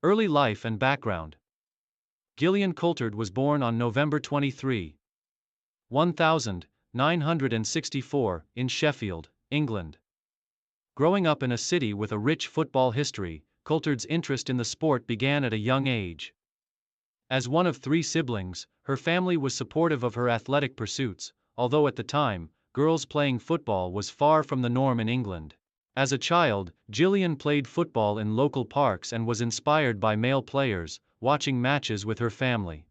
Early life and background. Gillian Coultard was born on November 23, 1964, in Sheffield, England. Growing up in a city with a rich football history, Coultard's interest in the sport began at a young age. As one of three siblings, her family was supportive of her athletic pursuits, although at the time, girls playing football was far from the norm in England. As a child, Gillian played football in local parks and was inspired by male players, watching matches with her family.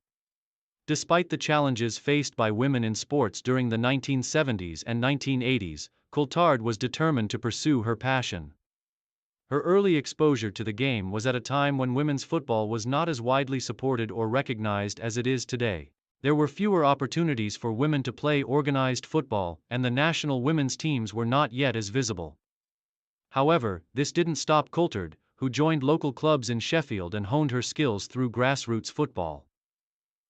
Despite the challenges faced by women in sports during the 1970s and 1980s, Coultard was determined to pursue her passion. Her early exposure to the game was at a time when women's football was not as widely supported or recognized as it is today. There were fewer opportunities for women to play organized football, and the national women's teams were not yet as visible. However, this didn't stop Coultard, who joined local clubs in Sheffield and honed her skills through grassroots football.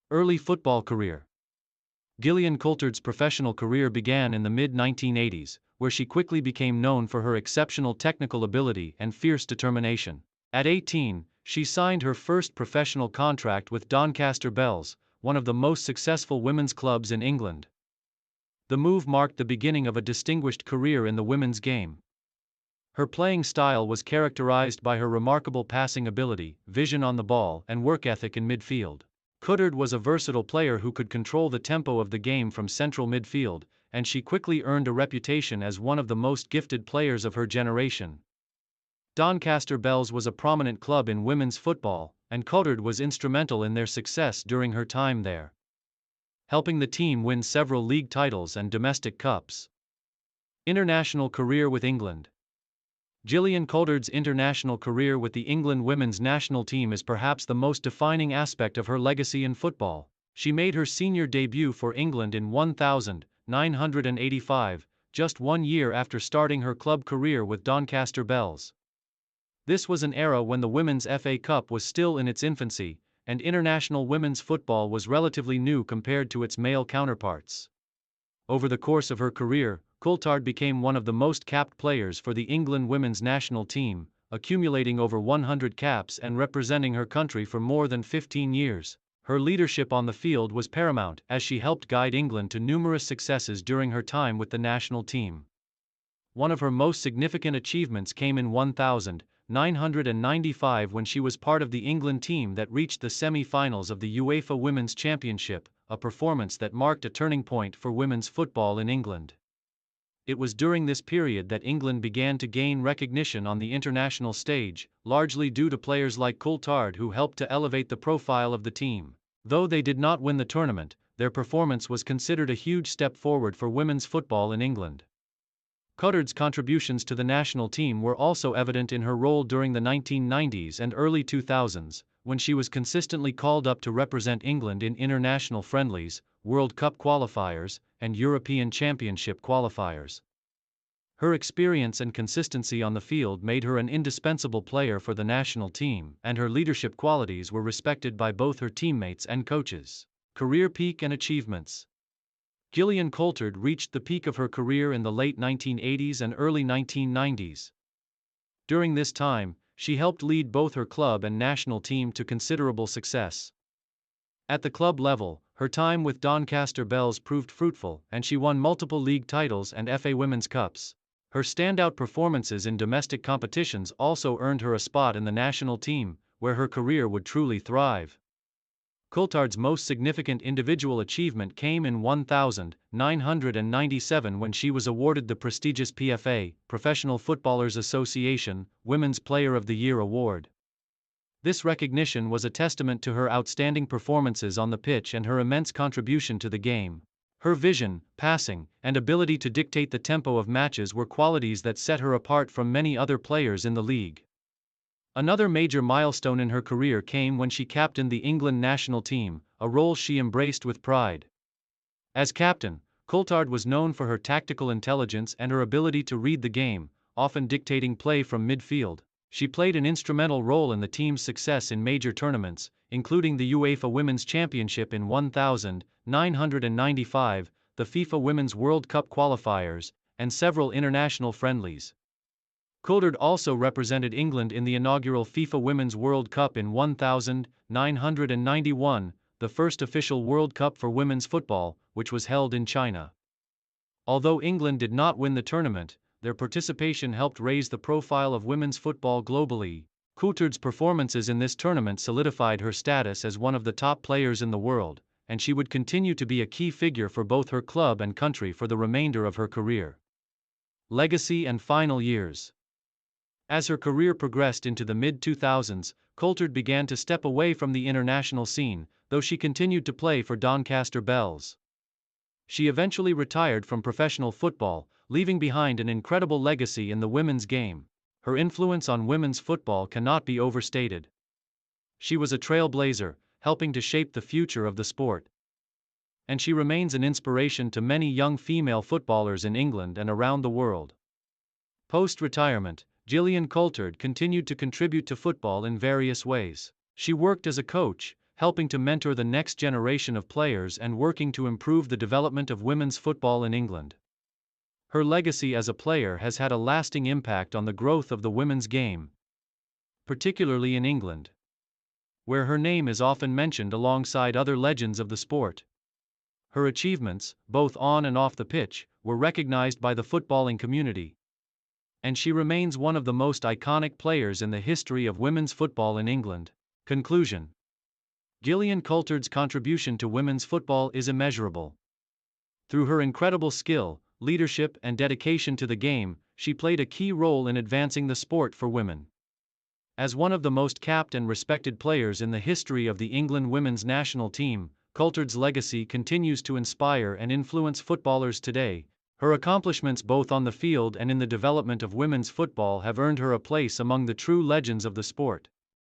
Early football career. Gillian Coultard's professional career began in the mid-1980s, where she quickly became known for her exceptional technical ability and fierce determination. At 18, she signed her first professional contract with Doncaster Belles, one of the most successful women's clubs in England. The move marked the beginning of a distinguished career in the women's game. Her playing style was characterized by her remarkable passing ability, vision on the ball, and work ethic in midfield. Coultard was a versatile player who could control the tempo of the game from central midfield, and she quickly earned a reputation as one of the most gifted players of her generation. Doncaster Belles was a prominent club in women's football, and Coultard was instrumental in their success during her time there, helping the team win several league titles and domestic cups. International career with England. Gillian Coultard's international career with the England women's national team is perhaps the most defining aspect of her legacy in football. She made her senior debut for England in 1985, just 1 year after starting her club career with Doncaster Belles. This was an era when the Women's FA Cup was still in its infancy, and international women's football was relatively new compared to its male counterparts. Over the course of her career, Coultard became one of the most capped players for the England women's national team, accumulating over 100 caps and representing her country for more than 15 years. Her leadership on the field was paramount as she helped guide England to numerous successes during her time with the national team. One of her most significant achievements came in 1995 when she was part of the England team that reached the semi-finals of the UEFA Women's Championship, a performance that marked a turning point for women's football in England. It was during this period that England began to gain recognition on the international stage, largely due to players like Coultard who helped to elevate the profile of the team. Though they did not win the tournament, their performance was considered a huge step forward for women's football in England. Coultard's contributions to the national team were also evident in her role during the 1990s and early 2000s, when she was consistently called up to represent England in international friendlies, World Cup qualifiers, and European Championship qualifiers. Her experience and consistency on the field made her an indispensable player for the national team, and her leadership qualities were respected by both her teammates and coaches. Career peak and achievements. Gillian Coultard reached the peak of her career in the late 1980s and early 1990s. During this time, she helped lead both her club and national team to considerable success. At the club level, her time with Doncaster Belles proved fruitful, and she won multiple league titles and FA Women's Cups. Her standout performances in domestic competitions also earned her a spot in the national team, where her career would truly thrive. Coultard's most significant individual achievement came in 1997 when she was awarded the prestigious PFA, Professional Footballers Association, Women's Player of the Year award. This recognition was a testament to her outstanding performances on the pitch and her immense contribution to the game. Her vision, passing, and ability to dictate the tempo of matches were qualities that set her apart from many other players in the league. Another major milestone in her career came when she captained the England national team, a role she embraced with pride. As captain, Coultard was known for her tactical intelligence and her ability to read the game, often dictating play from midfield. She played an instrumental role in the team's success in major tournaments, including the UEFA Women's Championship in 1995, the FIFA Women's World Cup qualifiers, and several international friendlies. Coultard also represented England in the inaugural FIFA Women's World Cup in 1991, the first official World Cup for women's football, which was held in China. Although England did not win the tournament, their participation helped raise the profile of women's football globally. Coultard's performances in this tournament solidified her status as one of the top players in the world, and she would continue to be a key figure for both her club and country for the remainder of her career. Legacy and final years. As her career progressed into the mid-2000s, Coultard began to step away from the international scene, though she continued to play for Doncaster Belles. She eventually retired from professional football, leaving behind an incredible legacy in the women's game. Her influence on women's football cannot be overstated. She was a trailblazer, helping to shape the future of the sport. And she remains an inspiration to many young female footballers in England and around the world. Post-retirement, Gillian Coultard continued to contribute to football in various ways. She worked as a coach, helping to mentor the next generation of players and working to improve the development of women's football in England. Her legacy as a player has had a lasting impact on the growth of the women's game, particularly in England, where her name is often mentioned alongside other legends of the sport. Her achievements, both on and off the pitch, were recognized by the footballing community, and she remains one of the most iconic players in the history of women's football in England. Conclusion. Gillian Coultard's contribution to women's football is immeasurable. Through her incredible skill, leadership and dedication to the game, she played a key role in advancing the sport for women. As one of the most capped and respected players in the history of the England women's national team, Coultard's legacy continues to inspire and influence footballers today. Her accomplishments both on the field and in the development of women's football have earned her a place among the true legends of the sport.